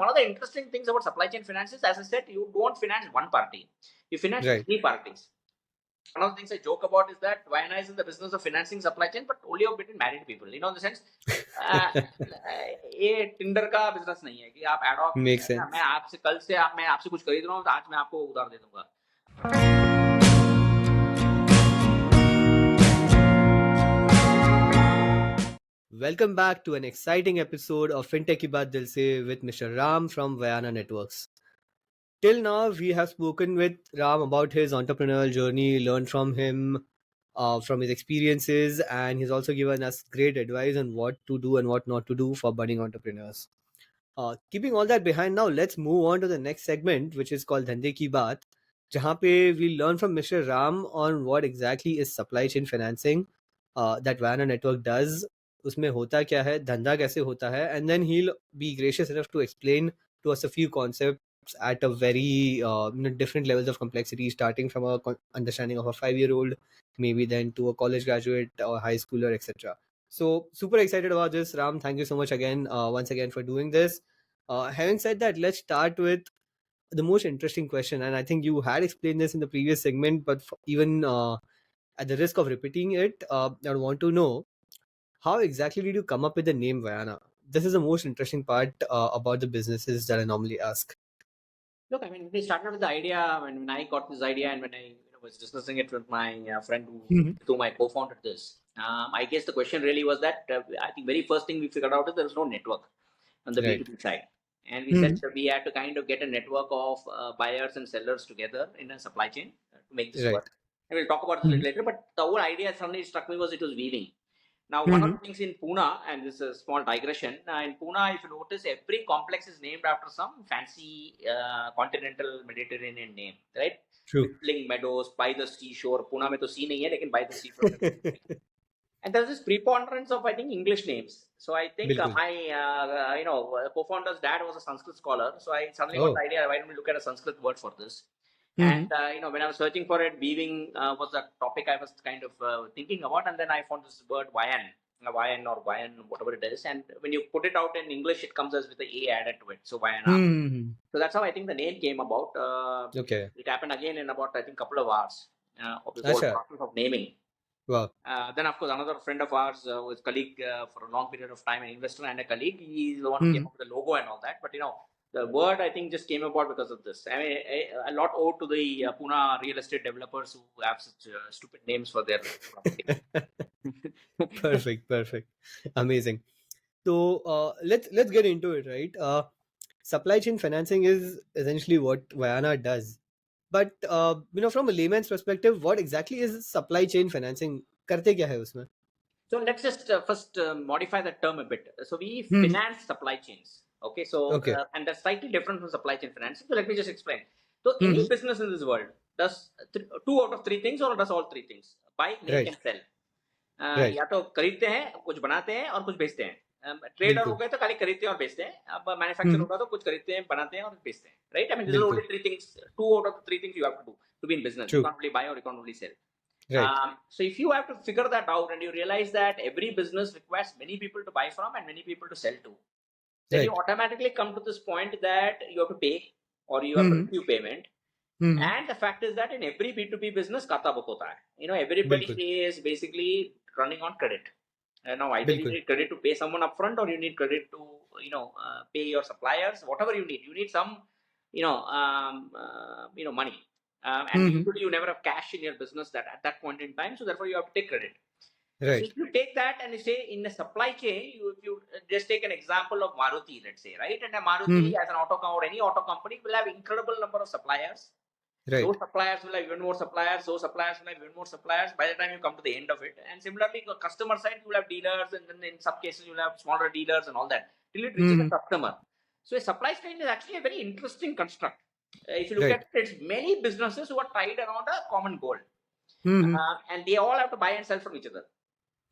one of the interesting things about supply chain finance is, as I said, you don't finance one party, you finance Right. three parties. One of the things I joke about is that Vayana is in the business of financing supply chain, but only between married people. You know, in the sense, ये Tinder का business नहीं है कि आप ad hoc Makes मैं sense. आपसे कल से मैं आपसे कुछ खरीद रहा हूँ तो आज मैं आपको उधार दे दूंगा. Welcome back to an exciting episode of Fintech Ki Baat Dil Se with Mr. Ram from Vayana Networks. Till now, we have spoken with Ram about his entrepreneurial journey, learned from him, from his experiences, and he's also given us great advice on what to do and what not to do for budding entrepreneurs. Keeping all that behind now, let's move on to the next segment, which is called Dhande Ki Baat, jahan pe we learn from Mr. Ram on what exactly is supply chain financing that Vayana Network does, उसमें होता क्या है, धंधा कैसे होता है, and then he'll be gracious enough to explain to us a few concepts at a very different levels of complexity, starting from a understanding of a 5-year-old, maybe then to a college graduate or high schooler, etc. So super excited about this, Ram. Thank you so much again, once again for doing this. Having said that, let's start with the most interesting question, and I think you had explained this in the previous segment, but even at the risk of repeating it, I want to know, how exactly did you come up with the name Vayana? This is the most interesting part about the businesses that I normally ask. Look, I mean, we started with the idea when I got this idea and when I was discussing it with my friend whom I co-founded this. I guess the question really was that I think very first thing we figured out is there is no network on the Right. B2B side. And we said that we had to kind of get a network of buyers and sellers together in a supply chain to make this Right. work. And we'll talk about this a little later, but the whole idea suddenly struck me was it was weaving. Now, one of the things in Pune, and this is a small digression, in Pune, if you notice, every complex is named after some fancy continental Mediterranean name, right? True. Rippling meadows, by the seashore. Pune mein to sea nahi hai, lekin by the seashore. And there's this preponderance of, I think, English names. So I think Bilkul. my, co-founder's dad was a Sanskrit scholar. So I suddenly got Oh. the idea, why don't we look at a Sanskrit word for this? And, when I was searching for it, weaving was a topic I was kind of thinking about. And then I found this word Vayan or Vayan, whatever it is. And when you put it out in English, it comes as with the A added to it. So Vayana. So that's how I think the name came about. Okay. It happened again in about, I think, a couple of hours of this whole Acha. process of naming. Wow. Then, of course, another friend of ours, was colleague for a long period of time, an investor and a colleague. He's the one who came up with the logo and all that. But, the word, I think, just came about because of this. I mean, a lot owed to the Pune real estate developers who have such stupid names for their property. Perfect. Amazing. So let's get into it, right? Supply chain financing is essentially what Vayana does. But from a layman's perspective, what exactly is supply chain financing? Karte kya hai usme? So let's just first modify the term a bit. So we finance supply chains. Okay, so Okay. And that's slightly different from supply chain financing. So let me just explain. So any business in this world does 2 out of 3 things or does all 3 things: buy, make, Right. and sell. Right. या तो खरीदते हैं, कुछ बनाते हैं और कुछ बेचते हैं. ट्रेडर हो गए तो खाली खरीदते हैं और बेचते हैं. अब मैन्युफैक्चर होगा तो कुछ खरीदते हैं, बनाते हैं और बेचते हैं. Right? I mean, these are only 3 things. 2 out of the 3 things you have to do to be in business. True. You can't only buy or you can't only sell. Right. So if you have to figure that out and you realize that every business requires many people to buy from and many people to sell to, then you automatically come to this point that you have to pay or you have to receive payment. And the fact is that in every B2B business, kata book hota hai. Everybody is basically running on credit. Now, either you need credit to pay someone upfront or you need credit to, pay your suppliers, whatever you need. You need some, money. And usually you never have cash in your business at that point in time. So therefore you have to take credit. Right. So if you take that and you say in the supply chain, you just take an example of Maruti, let's say, right? And a Maruti as an auto or any auto company will have incredible number of suppliers. Right. Those suppliers will have even more suppliers. Those suppliers will have even more suppliers by the time you come to the end of it. And similarly, the customer side, you will have dealers, and then in some cases, you will have smaller dealers and all that till it reaches the customer. So a supply chain is actually a very interesting construct. If you look at it, it's many businesses who are tied around a common goal. And they all have to buy and sell from each other.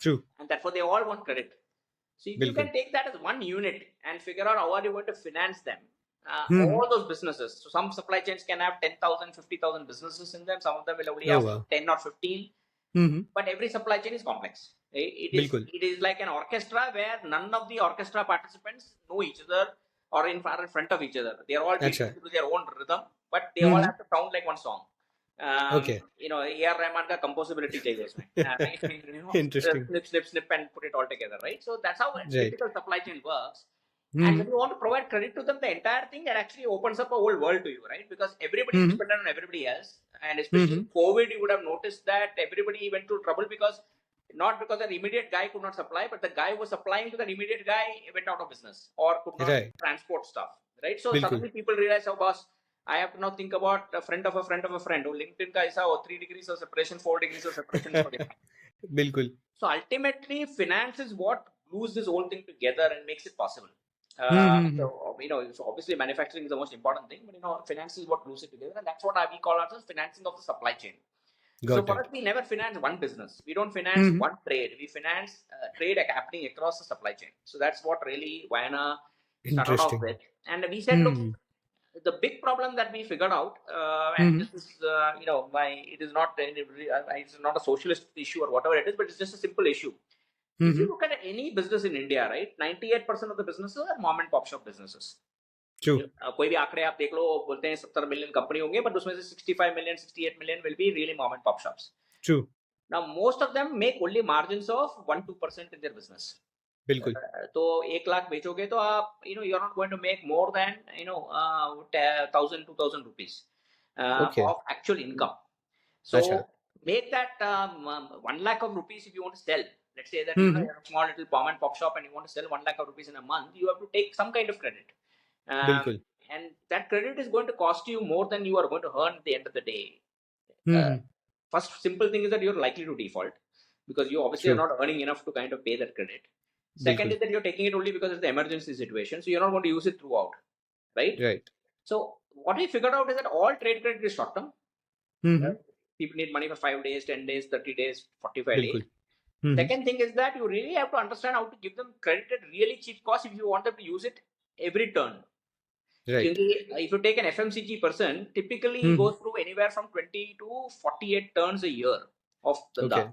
True. And therefore, they all want credit. So if you can take that as one unit and figure out how are you going to finance them, all those businesses. So some supply chains can have 10,000, 50,000 businesses in them. Some of them will only have 10 or 15. But every supply chain is complex. It is like an orchestra where none of the orchestra participants know each other or in front of each other. They are all beating Acha. to their own rhythm, but they all Mm-hmm. have to sound like one song. Okay. A.R. Rahman का composability चाहिए उसमें, right? Interesting. snip and put it all together, right? So that's how a Right. typical supply chain works. And Mm-hmm. when you want to provide credit to them, the entire thing, that actually opens up a whole world to you, right? Because everybody is Mm-hmm. dependent on everybody else, and especially Mm-hmm. in COVID, you would have noticed that everybody went through trouble because not because an immediate guy could not supply, but the guy who was supplying to that immediate guy went out of business or could not Right. transport stuff, right? So बिल्कुल. suddenly people realize, oh boss, I have to now think about a friend of a friend of a friend. LinkedIn का ऐसा 3 degrees of separation, 4 degrees of separation for the बिल्कुल. So ultimately, finance is what glues this whole thing together and makes it possible. Mm-hmm. So obviously manufacturing is the most important thing, but finance is what glues it together, and that's what we call ourselves financing of the supply chain. So Got for it. us, we never finance one business. We don't finance Mm-hmm. one trade. We finance trade happening across the supply chain. So that's what really Vayana started off Interesting. with. And we said, look, Mm-hmm. the big problem that we figured out, and Mm-hmm. this is, it is not, it's not a socialist issue or whatever it is, but it's just a simple issue. If Mm-hmm. you look at any business in India, right, 98% of the businesses are mom and pop shop businesses. True. कोई भी आंकड़े आप देख लो, बोलते हैं 70 million company होंगे, but उसमें से 65 million, 68 million will be really mom and pop shops. True. Now most of them make only margins of 1-2% in their business. बिल्कुल. तो 1 लाख बेचोगे तो आप you are not going to make more than 1,000-2,000 rupees Okay. of actual income. So Acha. make that 1 lakh of rupees if you want to sell. Let's say that Mm-hmm. you're a small little mom and pop shop and you want to sell 1 lakh of rupees in a month. You have to take some kind of credit, बिल्कुल. and that credit is going to cost you more than you are going to earn at the end of the day. Mm-hmm. First simple thing is that you're likely to default because you obviously True. are not earning enough to kind of pay that credit. Second बिल्कुल. is that you're taking it only because it's the emergency situation, so you're not going to use it throughout, right? Right. So what we figured out is that all trade credit is short term. Mm-hmm. People need money for 5 days, 10 days, 30 days, 45 days. बिल्कुल. Mm-hmm. Second thing is that you really have to understand how to give them credit at really cheap cost if you want them to use it every turn. Right. If you take an FMCG person, typically he Mm-hmm. goes through anywhere from 20 to 48 turns a year of धंधा. Okay.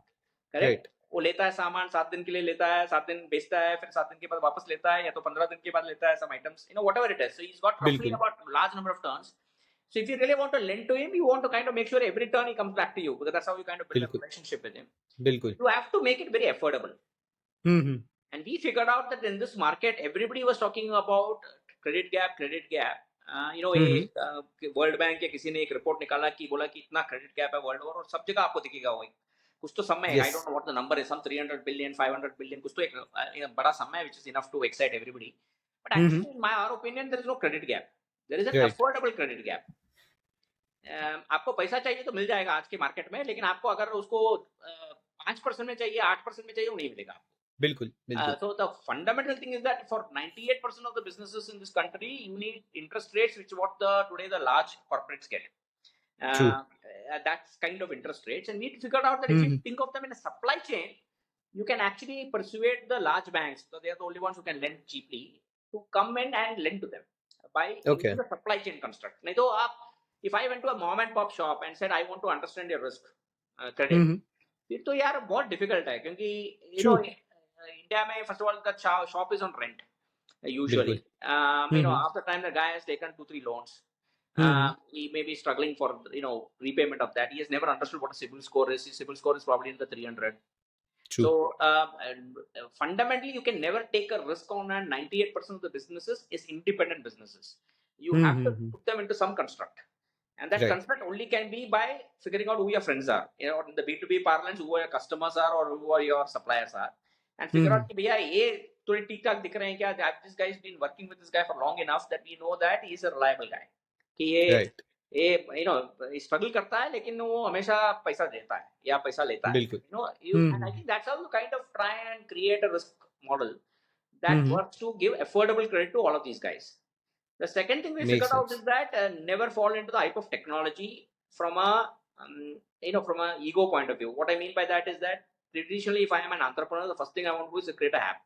Correct? Right. वो लेता है सामान 7 दिन के लिए लेता है, 7 दिन बेचता है, फिर 7 दिन के बाद वापस लेता है, या तो 15 दिन के बाद लेता है some items, whatever it is. So he's got roughly बिल्कुल. about large number of turns. So if you really want to lend to him, you want to kind of make sure every turn he comes back to you, because that's how you kind of build a बिल्कुल. relationship with him. बिल्कुल. You have to make it very affordable. Mm-hmm. And we figured out that in this market, everybody was talking about credit gap. Mm-hmm. World bank या किसी ने एक report निकाला कि बोला कि इतना क्रेडिट गैप है वर्ल्ड ओवर, और सब जगह आपको दिखेगा वो कुछ तो समय है. I don't Yes. No what the number is, some 300 billion, 500 billion, कुछ तो एक बड़ा समय है which is enough to excite everybody. But Mm-hmm. actually in our opinion there is no credit gap. There is an Right. affordable credit gap. आपको पैसा चाहिए तो मिल जाएगा आज के मार्केट में, लेकिन आपको अगर उसको 5% में चाहिए, 8% में चाहिए, वो नहीं मिलेगा आपको. बिल्कुल. बिल्कुल. So the fundamental thing is that for 98% of the businesses in this country, you need interest rates which what today the large corporates get. True. That's kind of interest rates, and we figured out that if you think of them in a supply chain, you can actually persuade the large banks, so they are the only ones who can lend cheaply, to come in and lend to them by Okay. using the supply chain construct. नहीं तो आप, if I went to a mom and pop shop and said I want to understand your risk credit, Mm-hmm. फिर तो यार बहुत difficult है, क्योंकि True. India में first of all the shop is on rent usually. Half the time the guy has taken 2-3 loans. He may be struggling for repayment of that. He has never understood what a CIBIL score is. His CIBIL score is probably in the 300. True. So fundamentally, you can never take a risk on, and 98% of the businesses is independent businesses. You have to put them into some construct, and that Right. construct only can be by figuring out who your friends are. In the B2B parlance, who your customers are or who your suppliers are, and figure out कि भैया ये थोड़े ठीक ठाक दिख रहे हैं क्या? That this guy has been working with this guy for long enough that we know that he is a reliable guy. कि ये स्ट्रगल करता है, लेकिन वो हमेशा पैसा देता है या पैसा लेता है. बिल्कुल. And I think that's how you kind of try and create a risk model that works to give affordable credit to all of these guys. The second thing we figured out is that never fall into the hype of technology from a from a ego point of view. What I mean by that is that traditionally, if I am an entrepreneur, the first thing I want to do is create a app.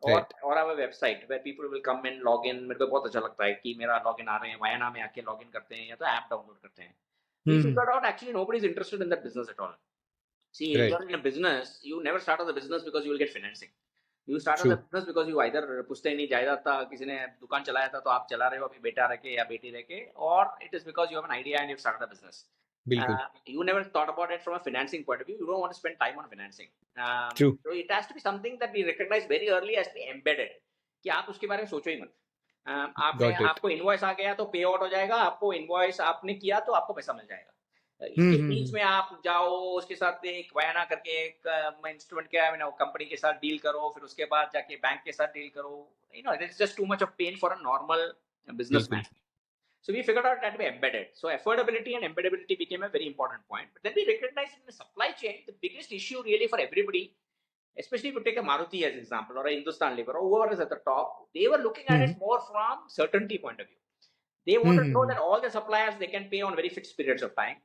और have a website where people will come and log in. मेरे को बहुत अच्छा लगता है कि मेरा login आ रहे हैं, Vayana में आके login करते हैं या तो app download करते हैं. We figured out actually nobody is interested in that business at all. See, if you're in a business, you never start as a business because you will get financing. You started the business because you either पुश्ते नहीं जायदाद था, किसी ने दुकान चलाया था तो आप चला रहे हो अभी बेटा रखे या बेटी रखे, or it is because you have an idea and you've started a business. You never thought about it from a financing point of view. You don't want to spend time on financing. True. So it has to be something that we recognize very early as to be embedded. कि आप उसके बारे में सोचो ही मत. आपको invoice आ गया तो पे आउट हो जाएगा, आपको इनवॉइस आपने किया तो आपको पैसा मिल जाएगा. इसके बीच में आप जाओ उसके साथ एक वयाना करके एक इंस्ट्रूमेंट क्या है, कंपनी के साथ डील करो, फिर उसके बाद जाके बैंक के साथ डील करो. It's just too much of pain for a normal businessman. So we figured out that to be embedded. So affordability and embeddability became a very important point. But then we recognized in the supply chain, the biggest issue really for everybody, especially if you take a Maruti as example or a Hindustan Lever or whoever is at the top, they were looking at it more from certainty point of view. They want to know that all the suppliers, they can pay on very fixed periods of time.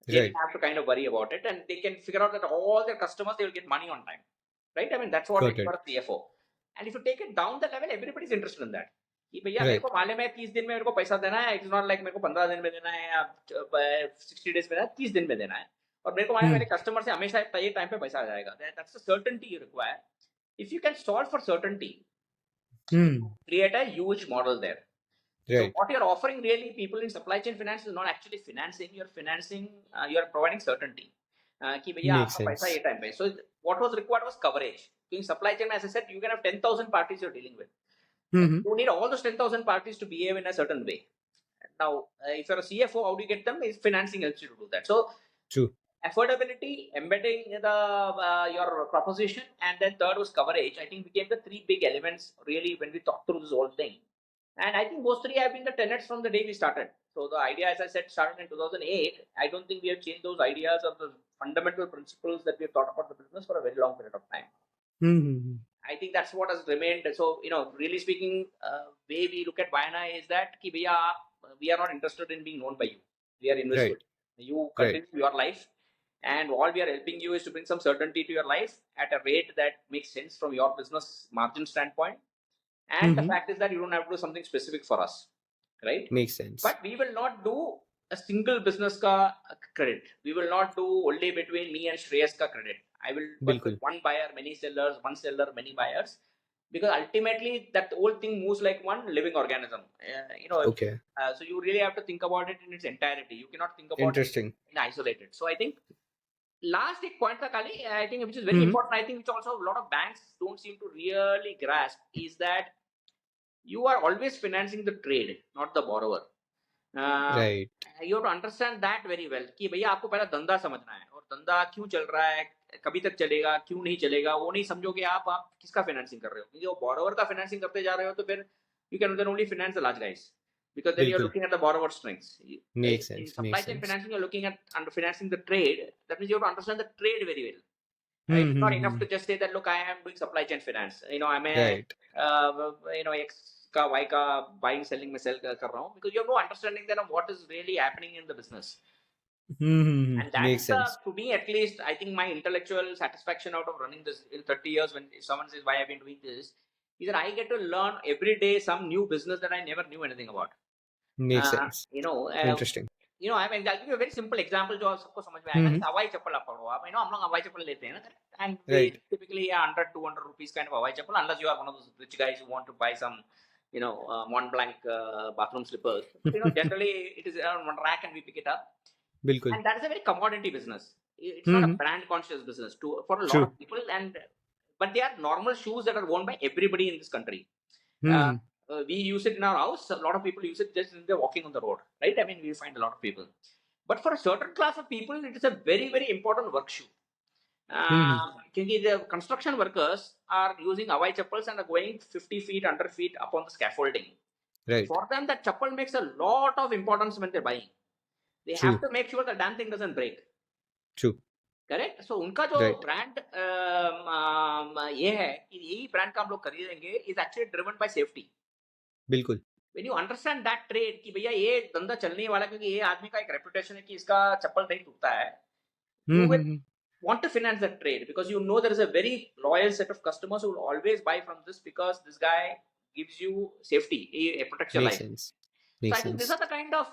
They don't have to kind of worry about it, and they can figure out that all their customers, they will get money on time. Right? I mean, that's what it is for a CFO. And if you take it down the level, everybody's interested in that. कि भैया मेरे को मालूम है 30 दिन में मेरे को पैसा देना है. इट्स नॉट लाइक मेरे को 15 दिन में देना है या 60 डेज में देना है, 30 दिन में देना है. और मेरे को मालूम है मेरे कस्टमर से हमेशा ये टाइम पे पैसा आ जाएगा. That's the certainty you require. If you can solve for certainty, create a huge model there. So what you're offering really people in supply chain finance is not actually financing. You're financing, you're providing certainty. कि भैया आपका पैसा ये time पे. So what was required was coverage. In supply chain, as I said, you can have 10,000 parties you're dealing with. You need all those 10,000 parties to behave in a certain way. Now, if you're a CFO, how do you get them? Is financing helps you to do that. So, affordability, embedding your proposition, and then third was coverage. I think became the three big elements really when we talked through this whole thing. And I think those three have been the tenets from the day we started. So the idea, as I said, started in 2008. I don't think we have changed those ideas or the fundamental principles that we have thought about the business for a very long period of time. I think that's what has remained. So, really speaking, way we look at Vayana is that ki bhaiya, we are not interested in being known by you. We are invested. You continue your life, and all we are helping you is to bring some certainty to your life at a rate that makes sense from your business margin standpoint. And the fact is that you don't have to do something specific for us, right? Makes sense. But we will not do a single business ka credit. We will not do only between me and Shreyas ka credit. I will work with one buyer, many sellers, one seller, many buyers. Because ultimately, that whole thing moves like one living organism. So you really have to think about it in its entirety. You cannot think about it in isolated. So I think last point Kali, I think which is very important, I think which also a lot of banks don't seem to really grasp is that you are always financing the trade, not the borrower. You have to understand that very well कि भैया आपको पहला धंधा समझना है और धंधा क्यों चल रहा है, कभी तक चलेगा, क्यों नहीं चलेगा, वो नहीं समझोगे आप किसका फाइनेंसिंग कर रहे हो. क्योंकि वो borrower का फाइनेंसिंग करते जा रहे हो तो फिर you can then only finance the large guys because then you're looking at the borrower strengths. Makes sense. In supply chain financing, you're looking at financing the trade. That means you have to understand the trade very well. It's not enough to just say that look, I am doing supply chain finance. I'm a X का Y का buying selling में sell कर रहा हूँ, because you have no understanding then of what is really happening in the business. And that's to me at least, I think my intellectual satisfaction out of running this in 30 years when if someone says why I've been doing this is that I get to learn every day some new business that I never knew anything about. Makes sense. Interesting. I mean, I'll give you a very simple example जो सबको समझ में आएगा. हवाई चप्पल आप पढ़ो आप, हम लोग हवाई चप्पल लेते हैं ना, and typically 100-200 rupees kind of हवाई चप्पल, unless you are one of those rich guys who want to buy some Mont Blanc bathroom slippers. Generally it is on one rack and we pick it up. And that is a very commodity business. It's not a brand conscious business for a lot of people, but they are normal shoes that are worn by everybody in this country. We use it in our house. A lot of people use it just when they're walking on the road, right? I mean, we find a lot of people. But for a certain class of people, it is a very, very important work shoe. The construction workers are using Hawaii chappals and are going 50 feet, 100 feet up on the scaffolding. For them, that chappal makes a lot of importance when they're buying. They have to make sure the damn thing doesn't break. Correct? So, उनका जो brand ये है कि यही brand का हम लोग खरीदेंगे is actually driven by safety. बिल्कुल. When you understand that trade कि भैया ये धंधा चलने वाला क्योंकि ये आदमी का एक reputation है कि इसका चप्पल नहीं टूटता है, you will want to finance that trade because you know there is a very loyal set of customers who will always buy from this because this guy gives you safety, it protects your life. So I think these are the kind of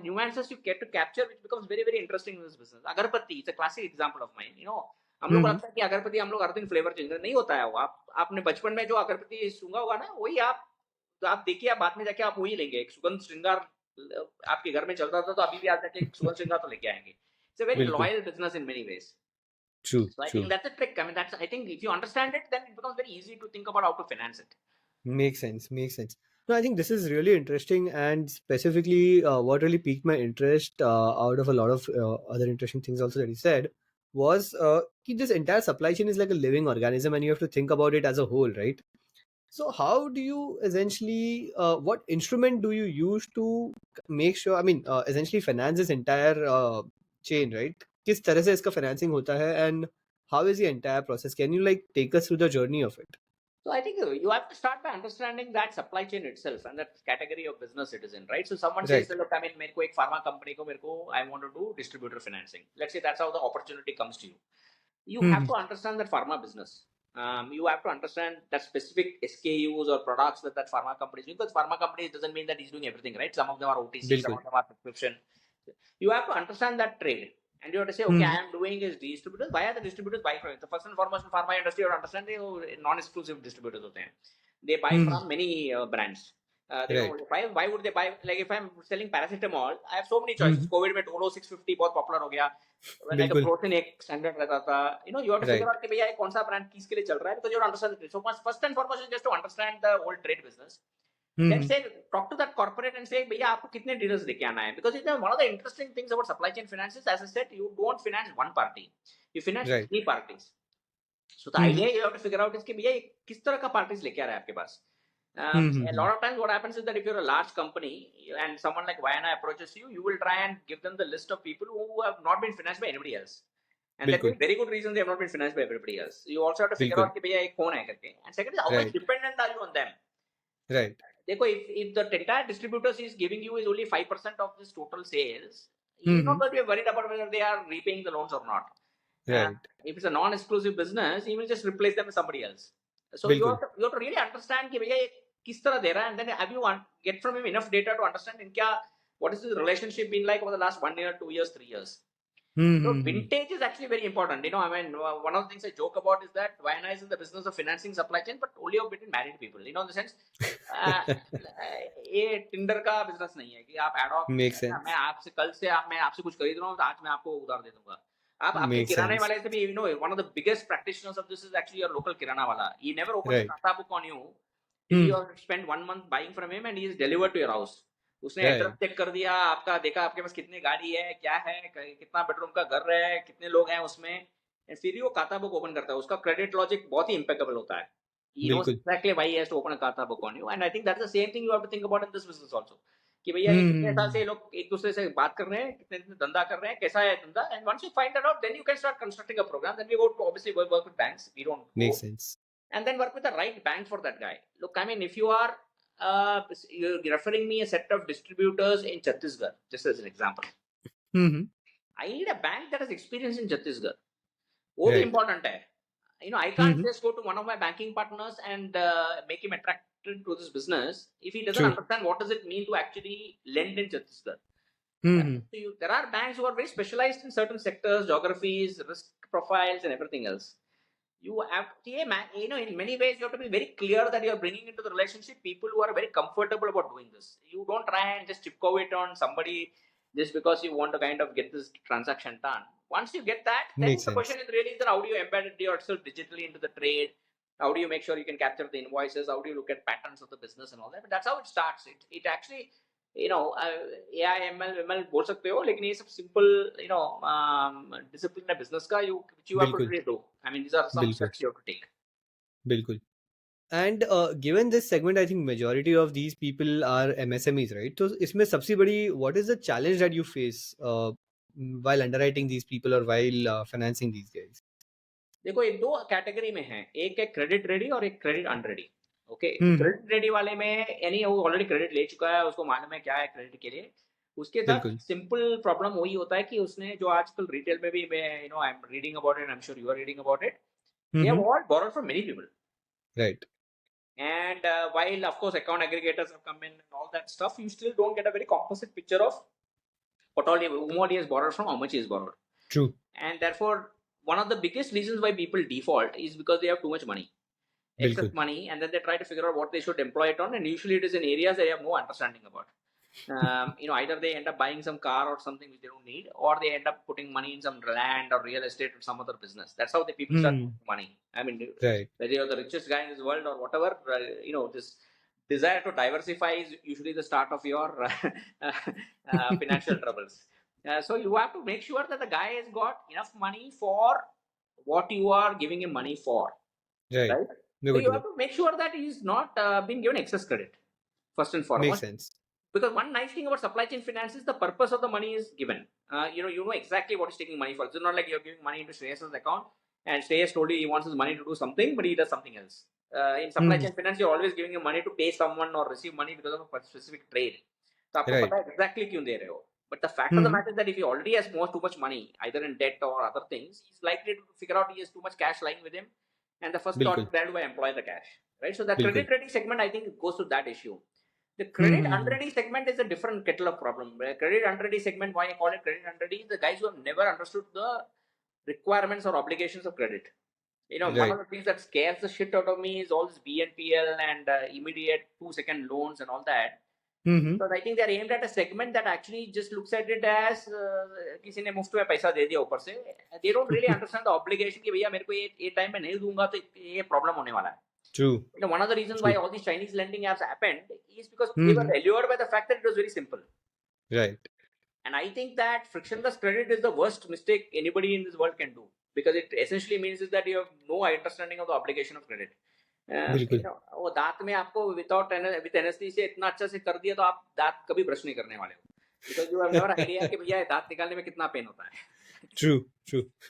nuances you get to capture, which becomes very, very interesting in this business. Agarbatti, it's a classic example of mine. हम लोग को लगता है कि अगरबत्ती हम लोग हर दिन फ्लेवर चेंज नहीं होता है वो। आपने बचपन में जो अगरबत्ती सूंघा होगा ना, वही आप देखिए, आप बाद में जाके आप वही लेंगे। एक सुगंध श्रृंगार आपके घर में चलता था, तो अभी भी आप जाके एक सुगंध श्रृंगार तो लेके आएंगे। इट्स अ वेरी बिल्कुल। Loyal business in many ways. True, So I think true. that's a trick. I mean, I think if you understand it, then it becomes very easy to think about how to finance it. Makes sense. Makes sense. No, I think this is really interesting, and specifically, what really piqued my interest out of a lot of other interesting things also that you said was this entire supply chain is like a living organism, and you have to think about it as a whole, right? So, how do you essentially, what instrument do you use to make sure? I mean, essentially, finance this entire chain, right? किस तरह से इसका financing होता है, and how is the entire process? Can you like take us through the journey of it? So I think you have to start by understanding that supply chain itself and that category of business it is in, right? So someone says, Right. look, I mean, मेरे को एक pharma company को मेरे को I want to do distributor financing. Let's say that's how the opportunity comes to you. You have to understand that pharma business. You have to understand that specific SKUs or products that pharma company is doing, because pharma companies doesn't mean that he's doing everything, right? Some of them are OTC, some बिल्कुल. of them are prescription. You have to understand that trade. And you have to say, okay, I am doing is distributors. Why are the distributors buying from it? The first and foremost in pharma industry, you have to understand they non-exclusive distributors होते हैं. They buy from many brands. They know Right. why would they buy? Like if I'm selling paracetamol, I have so many choices. COVID में Dolo 650 बहुत popular हो गया. When like a बिल्कुल. protein एक standard रहता था. You have to figure Right. out कि भैया कौन सा brand किसके लिए चल रहा है, because you have to understand it. So first and foremost is just to understand the whole trade business. Then say, talk to that corporate and say, भैया आपको कितने dealers लेके आना है? Because one of the interesting things about supply chain finances, as I said, you don't finance one party, you finance Right. three parties. So the idea you have to figure out is कि भैया किस तरह का parties लेके आ रहा है आपके पास. A lot of times what happens is that if you're a large company and someone like Vayana approaches you, you will try and give them the list of people who have not been financed by anybody else. And there may बिल्कुल. be very good reasons they have not been financed by everybody else. You also have to figure बिल्कुल. out कि भैया ये कौन है करके. And second is how much Right. dependent are you on them? Right. देखो, if the entire distributors is giving you is only 5% of this total sales, you're not going to be worried about whether they are repaying the loans or not. Right. If it's a non-exclusive business, you will just replace them with somebody else. So you बिल्कुल. have to really understand कि भैया ये किस तरह दे रहा है, and then have you get from him enough data to understand what is the relationship been like over the last 1 year, 2 years, 3 years. So vintage is actually very important. I mean, one of the things I joke about is that Vayana is in the business of financing supply chain, but only of between married people. In the sense, ये Tinder का business नहीं है कि आप ad hoc Makes मैं sense. आपसे कल से मैं आपसे कुछ खरीद रहा हूँ तो आज मैं आपको उधार दे दूंगा. आप आपके Makes किराने sense. वाले से भी one of the biggest practitioners of this is actually your local kirana wala. He never opens a Right. खाता book on you till you have spent 1 month buying from him and he is delivered to your house. उसने address Right. Check कर दिया आपका, देखा आपके पास कितनी गाड़ी है, क्या है, कितना बेडरूम का घर है, कितने लोग हैं उसमें, एंड फिर वो खाता बुक ओपन करता है. उसका क्रेडिट लॉजिक बहुत ही इम्पेकेबल होता है. He knows बिल्कुल. exactly why he has to open a खाता book on you, and I think that's the same thing you have to think about in this business also. कि भैया ये कितने साल से लोग एक दूसरे से बात कर रहे हैं, कितने दिन धंधा कर रहे हैं, कैसा है धंधा, and once you find that out, then you can start constructing a program. Then we go to obviously work with banks. We don't go. Makes sense. And then work with the right bank for that guy. Look, I mean, if you are you're referring me a set of distributors in Chhattisgarh, just as an example. I need a bank that has experience in Chhattisgarh. वो भी important है. I can't just go to one of my banking partners and make him attracted to this business if he doesn't understand what does it mean to actually lend in Chhattisgarh. So there are banks who are very specialized in certain sectors, geographies, risk profiles, and everything else. You have to, in many ways, you have to be very clear that you are bringing into the relationship people who are very comfortable about doing this. You don't try and just tiptoe it on somebody just because you want to kind of get this transaction done. Once you get that, then the question is really how do you embed yourself digitally into the trade? How do you make sure you can capture the invoices? How do you look at patterns of the business and all that? But that's how it starts. It actually, AI, ML बोल सकते हो, लेकिन ये सब simple, discipline है business का, which you have to really do. I mean, these are some steps you have to take. बिल्कुल. And given this segment, I think majority of these people are MSMEs, right? So इसमें सबसे बड़ी, what is the challenge that you face while underwriting these people or while financing these guys? देखो, ये दो category में है, एक है क्रेडिट रेडी और एक credit unready. Okay, credit ready वाले में यानी वो ऑलरेडी क्रेडिट ले चुका है, उसको मालूम है क्या है क्रेडिट के लिए. उसके साथ सिंपल प्रॉब्लम वही होता है कि उसने जो आजकल रिटेल में भी मैं I am reading about it, I am sure you are reading about it, they have all borrowed from many people. Right. And while of course account aggregators have come in and all that stuff, you still don't get a very composite picture of whom all he has borrowed from, how much he has borrowed. True. And therefore, one of the biggest reasons why people default is because they have too much money, excess बिल्कुल. money, and then they try to figure out what they should employ it on, and usually it is in areas they have no understanding about. Either they end up buying some car or something which they don't need, or they end up putting money in some land or real estate or some other business. That's how the people start making money. I mean, Right. whether you're the richest guy in this world or whatever, this desire to diversify is usually the start of your financial troubles. So you have to make sure that the guy has got enough money for what you are giving him money for, Right. right? So you have to make sure that he's not being given excess credit, first and Makes foremost. sense. Because one nice thing about supply chain finance is the purpose of the money is given. You know exactly what he's taking money for. It's not like you're giving money into Shreyas's account and Shreyas told you he wants his money to do something, but he does something else. In supply chain finance, you're always giving him money to pay someone or receive money because of a specific trade. So आपको पता है exactly क्यों दे रहे हो. But the fact of the matter is that if he already has too much money, either in debt or other things, he's likely to figure out he has too much cash lying with him. And the first thought is, where do I employ the cash? Right? So the credit ready segment, I think, goes to that issue. The credit unready segment is a different kettle of problem. Credit unready segment, why I call it credit unready, is the guys who have never understood the requirements or obligations of credit. One of the things that scares the shit out of me is all this BNPL and immediate 2-second loans and all that. Because I think they're aimed at a segment that actually just looks at it as किसी ने मुफ्त में पैसा दे दिया ऊपर से. They don't really understand the obligation कि भैया मेरे को ये टाइम में नहीं दूंगा तो ये प्रॉब्लम होने वाला है. True. One of the reasons why all these Chinese lending apps happened is because they were allured by the fact that it was very simple. Right. And I think that frictionless credit is the worst mistake anybody in this world can do, because it essentially means is that you have no understanding of the obligation of credit. वो दांत में आपको with anaesthesia इतना अच्छा से कर दिया तो आप दांत कभी ब्रश नहीं करने वाले हो, because you have never idea कि भैया दांत निकालने में कितना पेन होता है. True.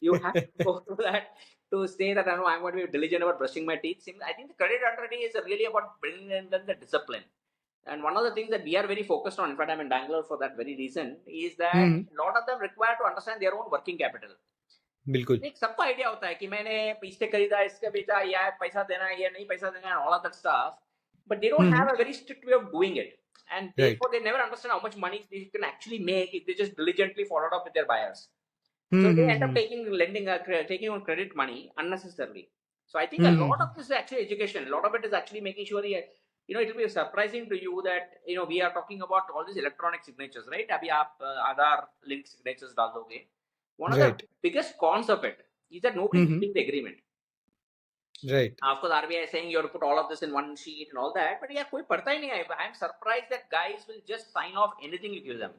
You have to go through that to say that I'm going to be diligent about brushing my teeth. I think the credit underwriting is really about bringing in the discipline. And one of the things that we are very focused on, in fact I'm in Bangalore for that very reason, is that a lot of them require to understand their own working capital. बिल्कुल. एक सबको idea होता है कि मैंने इससे खरीदा, इसका बेचा, या पैसा देना है या नहीं पैसा देना, and all of that stuff, but they don't have a very strict way of doing it, and therefore they never understand how much money they can actually make if they just diligently followed up with their buyers. So they end up taking on credit money unnecessarily. So I think a lot of this is actually education. A lot of it is actually making sure it will be surprising to you that we are talking about all these electronic signatures, right? अभी आप Aadhaar linked signatures डाल दोगे. One of the biggest cons of it is that nobody is reading the agreement. Right. Of course, RBI is saying you have to put all of this in one sheet and all that, but कोई पढ़ता ही नहीं है. I'm surprised that guys will just sign off anything you give them.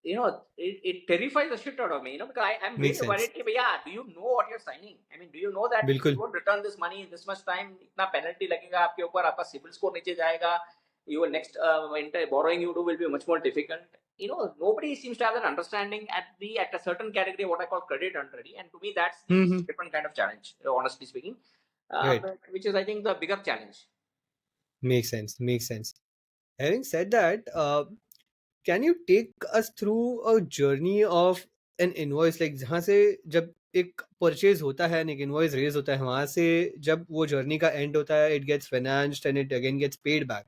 It terrifies the shit out of me, because I'm really worried कि भैया, do you know what you're signing? I mean, do you know that if you won't return this money in this much time, इतना penalty लगेगा आपके ऊपर, आपका CIBIL score नीचे जाएगा, your next borrowing you do will be much more difficult. Nobody seems to have that understanding at a certain category, what I call credit unready, and to me that's a different kind of challenge, honestly speaking, which is I think the bigger challenge. Makes sense. Having said that, can you take us through a journey of an invoice, like जहाँ से जब एक purchase होता है, एक invoice raise होता है, वहाँ से जब वो journey का end होता है, it gets financed and it again gets paid back.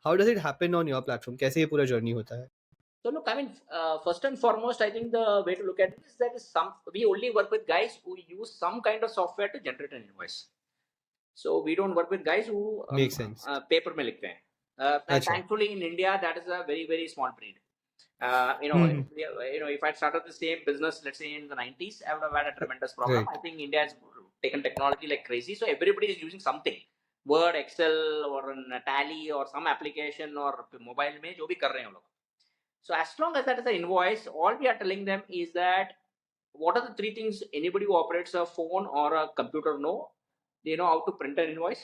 How does it happen on your platform? कैसे ये पूरा journey होता है? So look, I mean, first and foremost, I think the way to look at it is that we only work with guys who use some kind of software to generate an invoice. So we don't work with guys who Makes sense. paper में लिखते हैं. And thankfully in India that is a very very small breed. If I started the same business, let's say in the 90s, I would have had a tremendous problem. I think India has taken technology like crazy, so everybody is using something, Word, Excel, or a Tally, or some application, or mobile में जो भी कर रहे हैं लोग. So as long as that is an invoice, all we are telling them is that what are the three things anybody who operates a phone or a computer know? They know how to print an invoice,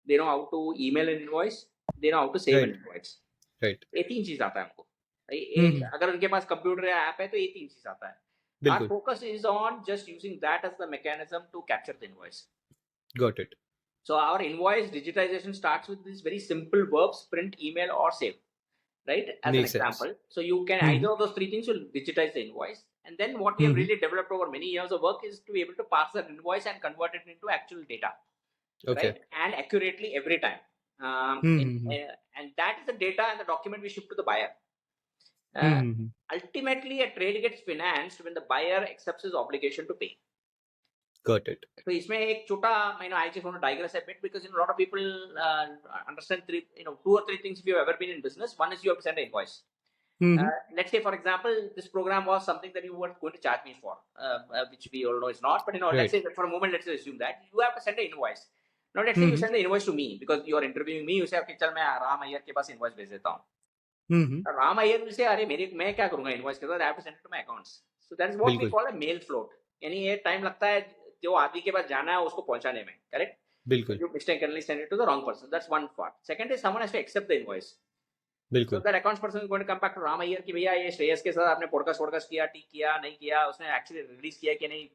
they know how to email an invoice, they know how to save an invoice. Right. ये तीन चीज आता है हमको. अगर उनके पास computer या app है तो ये तीन चीज आता है. Our focus is on just using that as the mechanism to capture the invoice. Got it. So our invoice digitization starts with these very simple verbs: print, email, or save. Right, as an example. So you can either of those three things will digitize the invoice, and then what we have really developed over many years of work is to be able to parse that invoice and convert it into actual data, right, and accurately every time. And that is the data and the document we ship to the buyer. Ultimately, a trade gets financed when the buyer accepts his obligation to pay. Got it. So इसमें एक छोटा, I just want to digress a bit because a lot of people understand two or three things if you've ever been in business. One is you have to send an invoice. Let's say, for example, this program was something that you were going to charge me for, which we all know is not. But let's say that for a moment, let's assume that you have to send an invoice. Now, let's say you send the invoice to me because you are interviewing me. You say, okay, चल मैं राम अय्यर के पास invoice भेज देता हूँ. Ram Iyer will say, अरे मैं क्या करूँगा invoice के साथ? I have to send it to my accounts. So that is what we call a mail float. यानी ये time लगता है जो आदमी के पास जाना है उसको पहुंचाने में, correct? बिल्कुल. You mistakenly send it to the wrong person. That's one part. Second is someone has to accept the invoice. बिल्कुल. So that accounts person is going to come back to Ram Iyer कि भैया ये श्रेयस के साथ आपने podcast किया, ठीक किया, नहीं किया, उसने एक्चुअली रिलीज किया कि नहीं,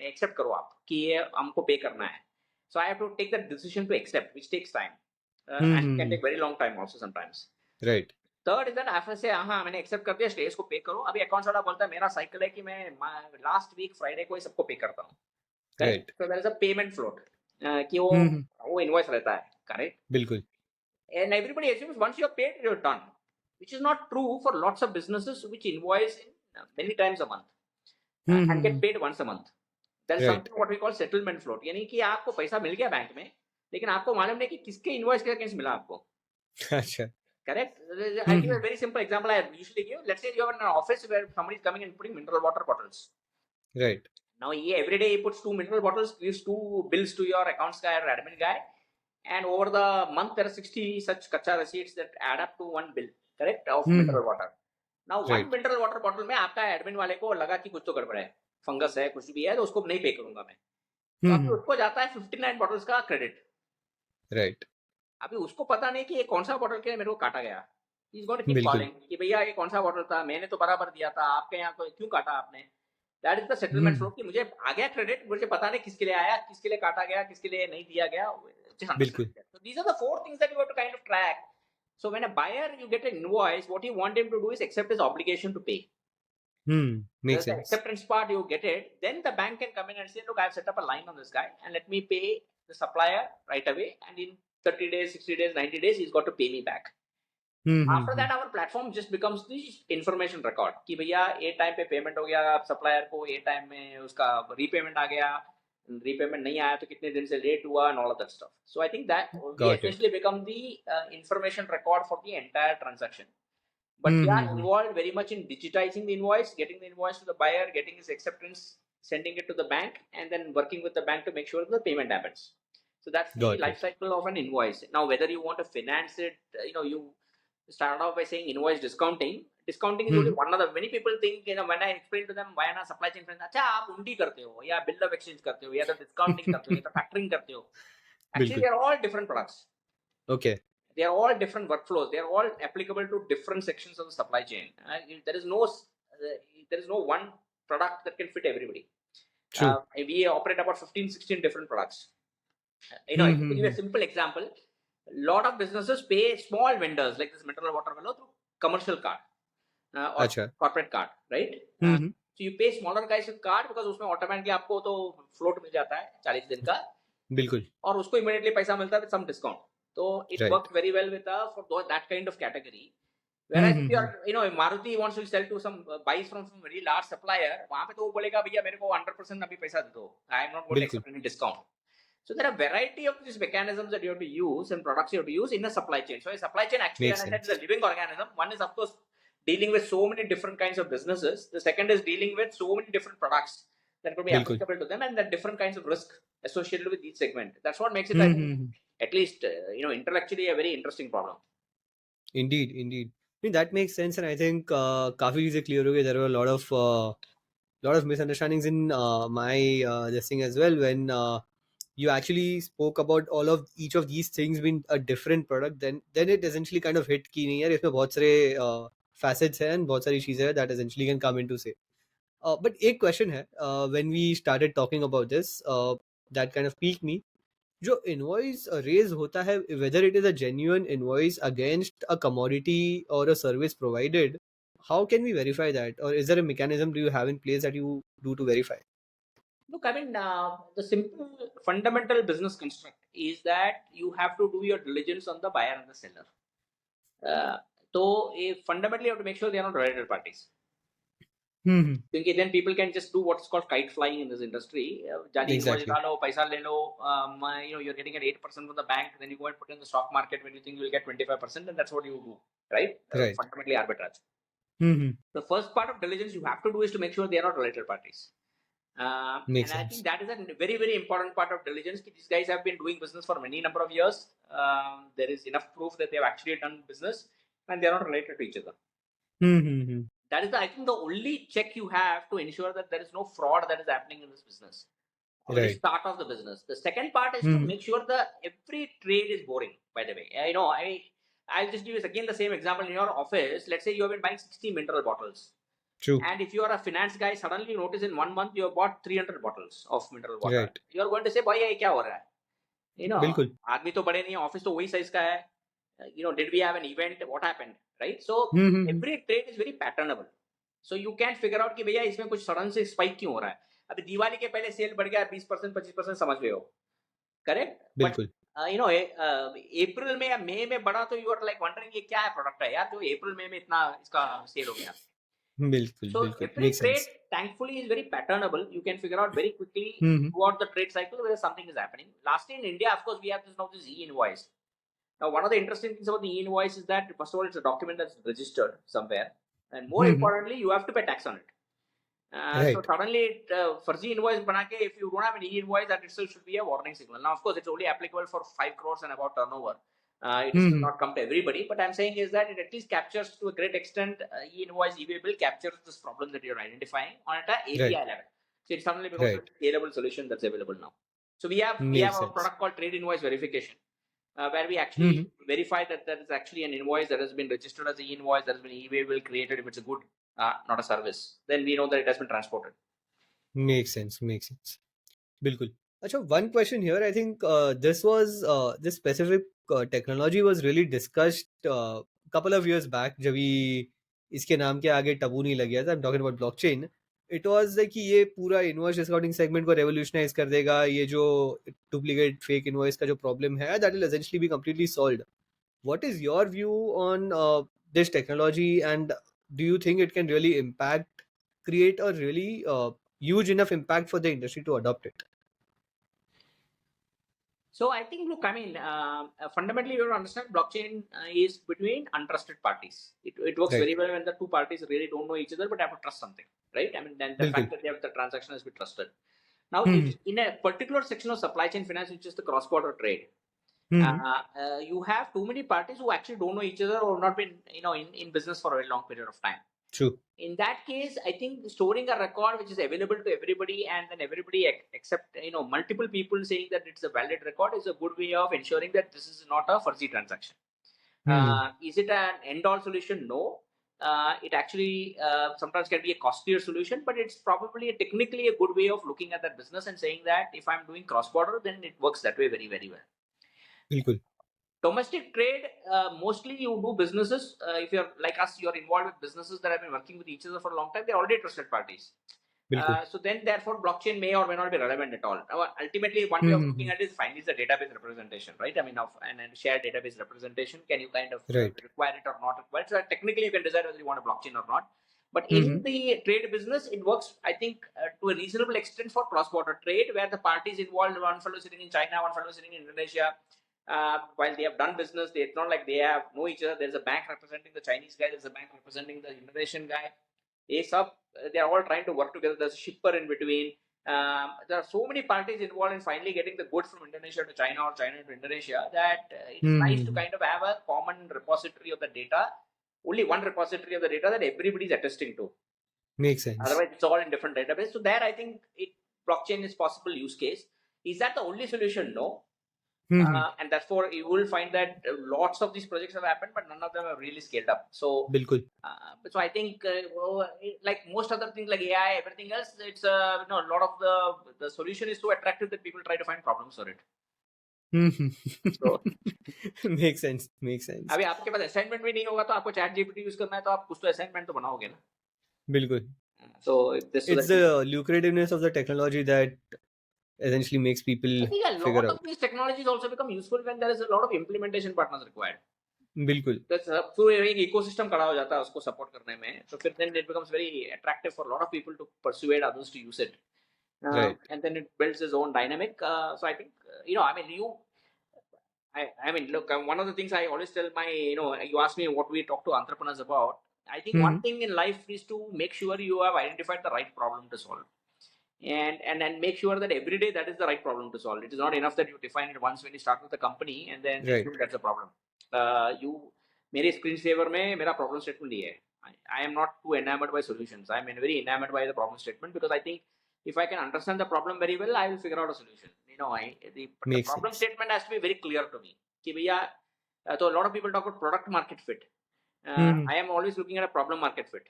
एक्सेप्ट करो आप कि ये हमको पे करना है. So I have to take that decision to accept, which takes time, and it can take very long time also sometimes. Right. Third is that after say हाँ मैंने एक्सेप्ट कर दिया, श्रेयस को पे करो. अभी अकाउंट्स वाला बोलता है मेरा साइकिल है कि मैं लास्ट वीक फ्राइडे को ही सबको पे करता हूँ. Right. So there is a payment float कि वो इनवॉइस रहता है, करेक्ट? बिल्कुल. And everybody assumes once you're paid, you're done, which is not true for lots of businesses which invoice many times a month and get paid once a month. There is something what we call settlement float. यानी कि आपको पैसा मिल गया bank में, लेकिन आपको मालूम नहीं कि किसके इनवॉइस के अगेंस्ट मिला आपको. अच्छा. Correct? I'll give a very simple example I usually give. Let's say you are in an office where somebody is coming and putting mineral water bottles. Right. Now every day he puts 2 mineral bottles, gives 2 bills to your accounts guy or admin guy. And over the month, there are 60 such kacha receipts that add up to 1 bill, correct, of mineral water. Now, one mineral water bottle में आपका admin वाले को लगा कि कुछ तो गड़बड़ है, फंगस है, कुछ भी है, तो उसको नहीं पे करूंगा मैं. तो अभी उसको जाता है 59 बॉटल्स का क्रेडिट. राइट. अभी उसको पता नहीं कि ये कौन सा बॉटल के लिए मेरे को काटा गया. He's going to keep calling कि भैया ये कौन सा बॉटल था, मैंने तो बराबर दिया था, आपके यहाँ को क्यों काटा आपने. That is the settlement flow कि मुझे आ गया क्रेडिट, मुझे पता नहीं किसके लिए आया, किसके लिए काटा गया, किसके लिए नहीं दिया गया. बिल्कुल. So these are the 4 things that you have to kind of track. So when a buyer, you get an invoice, what you want him to do is accept his obligation to pay. Makes sense. The acceptance part, you get it. Then the bank can come in and say, look, I've set up a line on this guy and let me pay the supplier right away. And in 30 days, 60 days, 90 days, he's got to pay me back. After that, our platform just becomes the information record कि भैया ये time पे payment हो गया supplier को, ये time में उसका रीपेमेंट आ गया, रीपेमेंट नहीं आया तो कितने दिन से लेट हुआ, and all of that stuff. So I think that we essentially become the information record for the entire transaction. But we are involved very much in digitizing the invoice, getting the invoice to the buyer, getting his acceptance, sending it to the bank, and then working with the bank to make sure the payment happens. So that's the life cycle of an invoice. Now, whether you want to finance it, you start off by saying invoice discounting. Discounting is only one of the, many people think, when I explain to them Vayana supply chain friends, अच्छा आप उंडी करते हो या bill of exchange करते हो या तो discounting करते हो या तो factoring करते हो. Actually, they are all different products. Okay. They are all different workflows. They are all applicable to different sections of the supply chain. There is no one product that can fit everybody. True. We operate about 15, 16 different products. To give you a simple example, lot of businesses pay small vendors like this mineral water fellow through commercial card or corporate card, right? So you pay smaller guys with card because उसमें automatically आपको तो float मिल जाता है 40 दिन का. बिल्कुल. और उसको immediately पैसा मिलता है with some discount. So it works very well with for that kind of category. Whereas if you are, if Maruti wants to sell to some buys from some very large supplier, वहाँ पे तो वो बोलेगा भैया मेरे को 100% अभी पैसा दे दो. I am not going to accept any discount. So there are a variety of these mechanisms that you have to use and products you have to use in a supply chain. So a supply chain actually, as I said, is a living organism. One is of course dealing with so many different kinds of businesses. The second is dealing with so many different products that could be applicable to them and the different kinds of risk associated with each segment. That's what makes it, I think, at least, intellectually a very interesting problem. Indeed. I mean, that makes sense, and I think काफी चीजें clear हो गई. There were a lot of misunderstandings in my this thing as well when you actually spoke about each of these things being a different product. Then it essentially kind of hit कि नहीं यार इसमें बहुत सारे facets हैं and बहुत सारी चीजें हैं that essentially can come into say. But एक question है when we started talking about this that kind of piqued me. जो invoice raise होता है, whether it is a genuine invoice against a commodity or a service provided, how can we verify that, or is there a mechanism do you have in place that you do to verify? Look, I mean, the simple fundamental business construct is that you have to do your diligence on the buyer and the seller. So fundamentally, you have to make sure they are not related parties. Because then people can just do what's called kite flying in this industry. Exactly. You're getting at 8% from the bank, then you go and put in the stock market when you think you'll get 25%, and that's what you do, right? Right. Fundamentally arbitrage. Mm-hmm. The first part of diligence you have to do is to make sure they are not related parties. Makes And I sense. think that is a very, very important part of diligence. These guys have been doing business for many number of years. There is enough proof that they have actually done business and they are not related to each other. Mm-hmm. That is, I think, the only check you have to ensure that there is no fraud that is happening in this business. When you Right. start off the business. The second part is to Mm-hmm. make sure that every trade is boring, by the way. I'll just give you again the same example in your office. Let's say you have been buying 60 mineral bottles. True. And if you are a finance guy, suddenly you notice in 1 month you have bought 300 bottles of mineral water. Right. You are going to say, boy, ये क्या हो रहा है? बिल्कुल. आदमी तो बड़े नहीं है, office तो वही size का है. Did we have an event? What happened? Right? So every trade is very patternable. So you can figure out कि भैया इसमें कुछ सडन से स्पाइक क्यों हो रहा है. अभी दिवाली के पहले सेल बढ़ गया 20% 25% समझ गए हो. करेक्ट? बिल्कुल. अप्रैल में या मई में बढ़ा तो यू आर लाइक वंडरिंग ये क्या है प्रोडक्ट है यार जो अप्रैल मई में इतना इसका सेल हो गया. बिल्कुल. So बिल्कुल. every Makes trade sense. thankfully is very patternable. You can figure out very quickly throughout the trade cycle whether something is happening. Lastly, in India, of course, we have this e-invoice. Now, one of the interesting things about the e-invoice is that first of all, it's a document that's registered somewhere, and more importantly, you have to pay tax on it. Right. So suddenly, farzi invoice banake, if you don't have an e-invoice, that itself should be a warning signal. Now, of course, it's only applicable for 5 crores and about turnover. It does not come to everybody, but I'm saying is that it at least captures to a great extent e-invoice, e-way bill captures this problem that you're identifying on an API level. So it suddenly becomes a scalable solution that's available now. So we have a product called trade invoice verification, where we actually verify that there is actually an invoice that has been registered as an e-invoice, that has been e-way bill created if it's a good, not a service. Then we know that it has been transported. Makes sense. बिल्कुल. अच्छा, one question here. I think this specific technology was really discussed couple of years back जब इसके नाम के आगे टबू नहीं लग गया था. I'm talking about blockchain. It was like कि ये पूरा invoice discounting segment को revolutionize कर देगा. ये जो duplicate fake invoice का जो problem है, that will essentially be completely solved. What is your view on this technology, and do you think it can really create a really huge enough impact for the industry to adopt it? So I think, look, fundamentally, you have to understand blockchain is between untrusted parties. It works very well when the two parties really don't know each other, but have to trust something, right? I mean, then the fact that they have the transaction has been trusted. Now, if in a particular section of supply chain finance, which is the cross-border trade, you have too many parties who actually don't know each other or not been, in business for a very long period of time. True. In that case, I think storing a record which is available to everybody and then everybody accept, multiple people saying that it's a valid record is a good way of ensuring that this is not a fuzzy transaction. Is it an end-all solution? No. It actually sometimes can be a costlier solution, but it's probably technically a good way of looking at that business and saying that if I'm doing cross-border, then it works that way very, very well. Bilkul. Domestic trade, mostly you do businesses. If you're like us, you're involved with businesses that have been working with each other for a long time. They're already trusted parties. So then, therefore, blockchain may or may not be relevant at all. Ultimately, one way of looking at it is finally the database representation, right? I mean, and shared database representation. Can you kind of require it or not require it? So technically, you can decide whether you want a blockchain or not. But in the trade business, it works, I think, to a reasonable extent for cross-border trade, where the parties involved, one fellow sitting in China, one fellow sitting in Indonesia. While they have done business, it's not like they have know each other. There's a bank representing the Chinese guy. There's a bank representing the Indonesian guy. They are all trying to work together. There's a shipper in between. There are so many parties involved in finally getting the goods from Indonesia to China or China to Indonesia that it's nice to kind of have a common repository of the data. Only one repository of the data that everybody is attesting to. Makes sense. Otherwise, it's all in different databases. So there, I think blockchain is possible use case. Is that the only solution? No. And therefore, you will find that lots of these projects have happened, but none of them have really scaled up. So, so I think, like most other things like AI, everything else, it's a lot of the solution is so attractive that people try to find problems for it. So, makes sense. अभी आपके पास assignment भी नहीं होगा तो आपको chat GPT use करना है तो आप कुछ तो assignment तो बनाओगे ना. बिल्कुल. So it's the lucrativeness of the technology that essentially makes people I think a lot of these technologies also become useful when there is a lot of implementation partners required. बिल्कुल. पूरे एक ecosystem खड़ा हो जाता है उसको support करने में, तो फिर then it becomes very attractive for a lot of people to persuade others to use it. Right. And then it builds its own dynamic. So I think, I mean, I mean, look, one of the things I always tell you ask me what we talk to entrepreneurs about. I think one Mm-hmm. thing in life is to make sure you have identified the right problem to solve. And make sure that every day that is the right problem to solve. It is not enough that you define it once when you start with the company and then Right. assume that's a problem. You मेरे screen saver में मेरा problem statement ये है. I am not too enamored by solutions. I am very enamored by the problem statement because I think if I can understand the problem very well, I will figure out a solution. The Makes problem sense. statement has to be very clear to me. कि भैया, so a lot of people talk about product market fit. Mm-hmm. I am always looking at a problem market fit.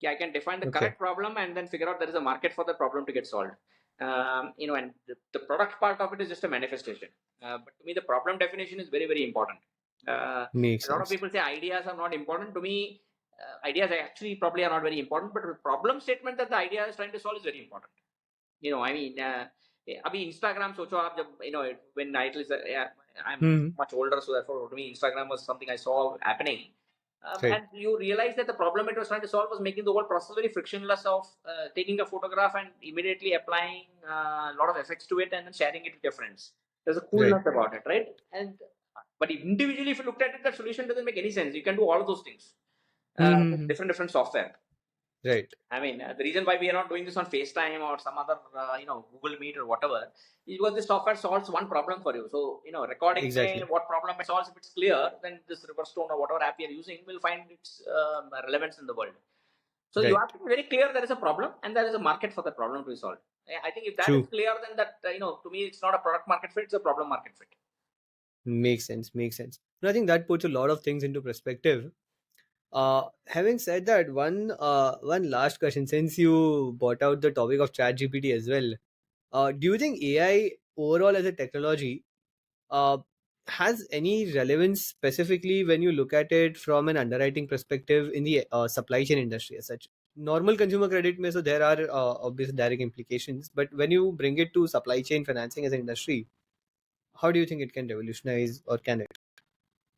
I can define the Okay. correct problem and then figure out there is a market for the problem to get solved. And the product part of it is just a manifestation. But to me, the problem definition is very, very important. Makes A lot of sense. people say ideas are not important. To me, ideas actually probably are not very important, but the problem statement that the idea is trying to solve is very important. I mean, अभी Instagram सोचो आप जब when I I'm Mm-hmm. much older, so therefore to me Instagram was something I saw happening. Right. And you realize that the problem it was trying to solve was making the whole process very frictionless of taking a photograph and immediately applying a lot of effects to it and then sharing it with your friends. There's a coolness about it, right? But individually, if you looked at it, the solution doesn't make any sense. You can do all of those things with Mm-hmm. different software. Right. I mean, the reason why we are not doing this on FaceTime or some other, Google Meet or whatever, is because this software solves one problem for you. So, recording Exactly. what problem it solves, if it's clear, then this Riverstone or whatever app you're using will find its relevance in the world. So you Right. have to be very clear there is a problem and there is a market for that problem to be solved. I think if that is True. clear, then that, to me, it's not a product market fit, it's a problem market fit. Makes sense. Makes sense. And I think that puts a lot of things into perspective. Having said that, one last question, since you brought out the topic of ChatGPT as well, do you think AI overall as a technology uh, has any relevance specifically when you look at it from an underwriting perspective in the supply chain industry as such? Normal consumer credit may, so there are obvious direct implications, but when you bring it to supply chain financing as an industry, how do you think it can revolutionize, or can it?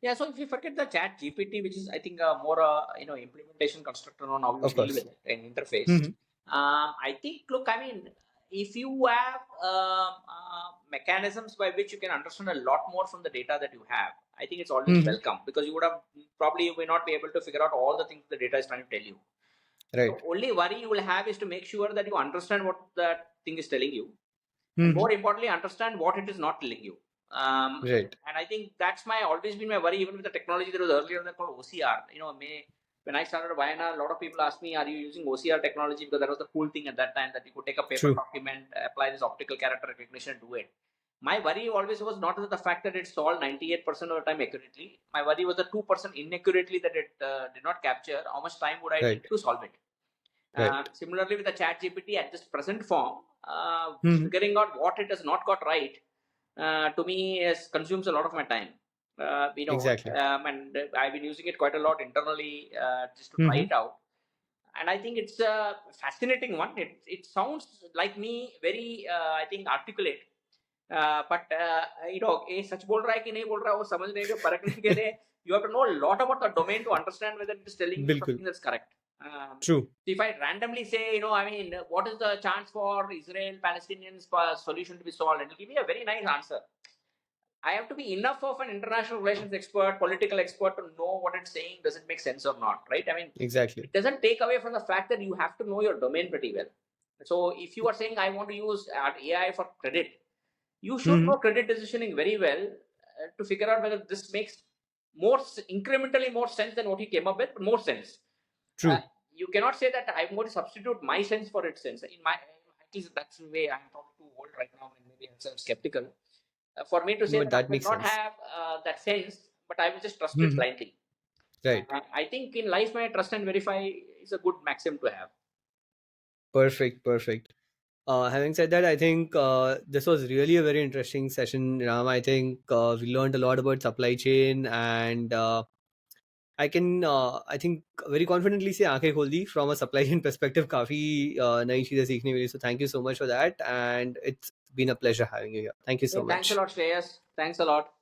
Yeah, so if you forget the Chat GPT, which is I think more implementation constructor on how you Of deal course. with it, an interface. Mm-hmm. I think, look, I mean, if you have mechanisms by which you can understand a lot more from the data that you have, I think it's always Mm-hmm. welcome because you may not be able to figure out all the things the data is trying to tell you. Right. The only worry you will have is to make sure that you understand what that thing is telling you, and Mm-hmm. more importantly, understand what it is not telling you. Right. And I think that's always been my worry, even with the technology that was earlier called OCR. When I started Vayana, a lot of people asked me, "Are you using OCR technology?" Because that was the cool thing at that time, that you could take a paper True. document, apply this optical character recognition, and do it. My worry always was not the fact that it solved 98% of the time accurately. My worry was the 2% inaccurately that it did not capture. How much time would I Right. take to solve it? Right. Similarly, with the Chat GPT at this present form, Mm-hmm. figuring out what it has not got right, to me, consumes a lot of my time. Exactly. And I've been using it quite a lot internally just to try Mm-hmm. it out. And I think it's a fascinating one. It sounds like me very, I think, articulate. But ये सच बोल रहा है कि नहीं बोल रहा है वो समझने के परखने के लिए you have to know a lot about the domain to understand whether it is telling you बिल्कुल. something that's correct. True. If I randomly say, I mean, what is the chance for Israel Palestinians solution to be solved, it will give me a very nice answer. I have to be enough of an international relations expert, political expert to know what it's saying. Does it make sense or not, right? I mean, Exactly. it doesn't take away from the fact that you have to know your domain pretty well. So if you are saying, I want to use AI for credit, you should Mm-hmm. know credit decisioning very well to figure out whether this makes incrementally more sense than what he came up with, but more sense. True. You cannot say that I'm going to substitute my sense for its sense. At least that's the way I'm probably too old right now, and maybe I'm skeptical. For me to say But that I that will makes not sense. have that sense, but I will just trust it Mm-hmm. blindly. Right. I think in life, my trust and verify is a good maxim to have. Perfect. Perfect. Having said that, I think this was really a very interesting session, Ram. I think we learned a lot about supply chain, and I think very confidently say आंखें खोल दी from a supply chain perspective. काफी नई चीजें सीखने मिली. So thank you so much for that, and it's been a pleasure having you here. Thank you so Hey, thanks a much. lot, Shreyas. Thanks a lot.